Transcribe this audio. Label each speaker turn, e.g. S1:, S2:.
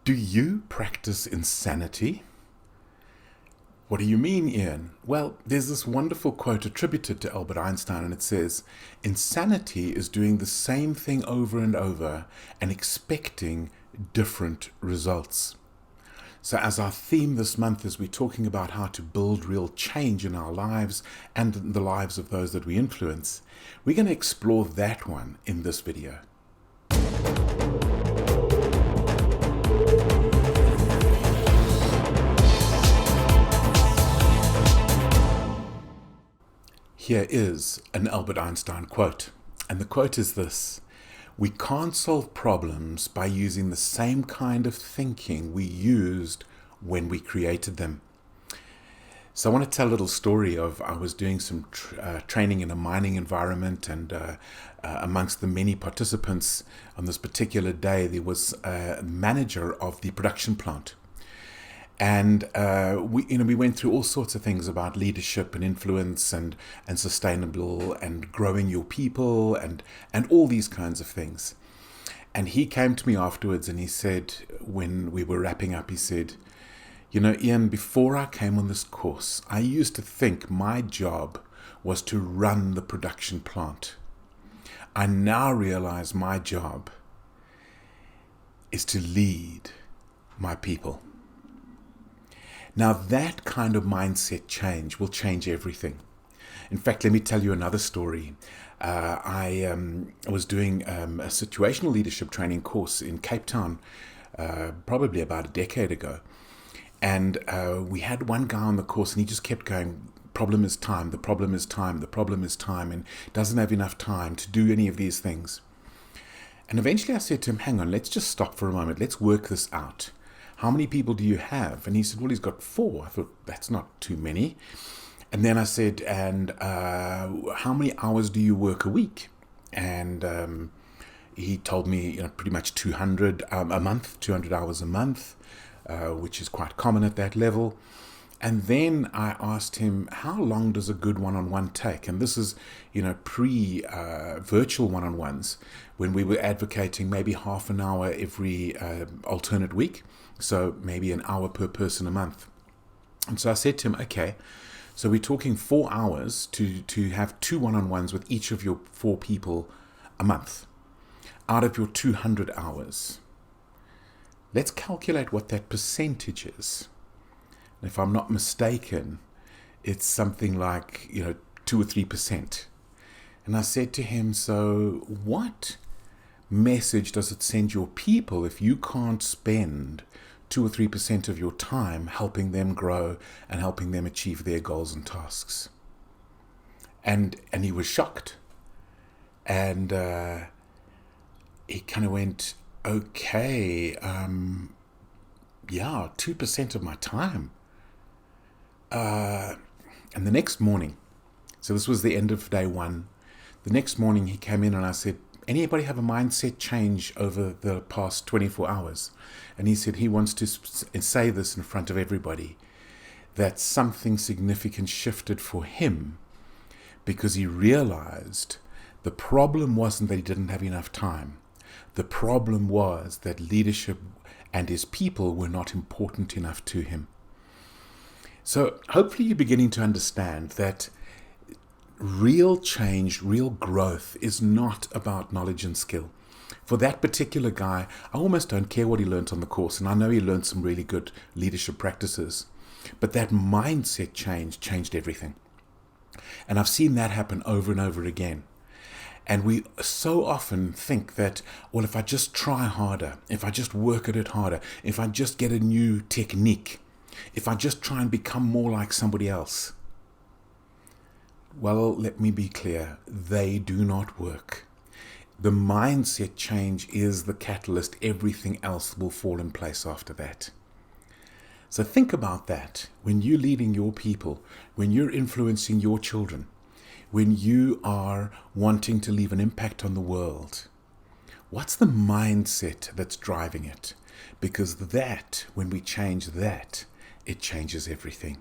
S1: Do you practice insanity? What do you mean, Ian? Well, there's this wonderful quote attributed to Albert Einstein, and it says, insanity is doing the same thing over and over and expecting different results. So as our theme this month, as we're talking about how to build real change in our lives and in the lives of those that we influence, we're going to explore that one in this video. Here is an Albert Einstein quote, and the quote is this: "We can't solve problems by using the same kind of thinking we used when we created them." So I want to tell a little story of I was doing some training in a mining environment, and amongst the many participants on this particular day, there was a manager of the production plant. And we went through all sorts of things about leadership and influence and sustainable and growing your people and all these kinds of things. And he came to me afterwards and he said, when we were wrapping up, he said, "You know, Ian, before I came on this course, I used to think my job was to run the production plant. I now realize my job is to lead my people." Now that kind of mindset change will change everything. In fact, let me tell you another story. I was doing a situational leadership training course in Cape Town, probably about a decade ago. And we had one guy on the course and he just kept going, problem is time, the problem is time, the problem is time, and doesn't have enough time to do any of these things. And eventually I said to him, hang on, let's just stop for a moment. Let's work this out. How many people do you have? And he said, well, he's got 4. I thought, that's not too many. And then I said, and how many hours do you work a week? And he told me, pretty much 200 a month, 200 hours a month, which is quite common at that level. And then I asked him, how long does a good one-on-one take? And this is, pre-virtual one-on-ones, when we were advocating maybe half an hour every alternate week. So maybe an hour per person a month. And so I said to him, okay, so we're talking 4 hours to have 2 one-on-ones with each of your 4 people a month out of your 200 hours. Let's calculate what that percentage is. And if I'm not mistaken, it's something like, 2 or 3%. And I said to him, so what message does it send your people if you can't spend 2 or 3% of your time helping them grow and helping them achieve their goals and tasks? And he was shocked. And he kind of went, okay, 2% of my time. And the next morning, so this was the end of day 1, the next morning he came in and I said, anybody have a mindset change over the past 24 hours? And he said he wants to say this in front of everybody, that something significant shifted for him because he realized the problem wasn't that he didn't have enough time. The problem was that leadership and his people were not important enough to him. So hopefully you're beginning to understand that real change, real growth is not about knowledge and skill. For that particular guy, I almost don't care what he learned on the course, and I know he learned some really good leadership practices, but that mindset change changed everything. And I've seen that happen over and over again. And we so often think that, well, if I just try harder, if I just work at it harder, if I just get a new technique, if I just try and become more like somebody else. Well, let me be clear, they do not work. The mindset change is the catalyst. Everything else will fall in place after that. So think about that when you're leading your people, when you're influencing your children, when you are wanting to leave an impact on the world. What's the mindset that's driving it? Because that, when we change that, it changes everything.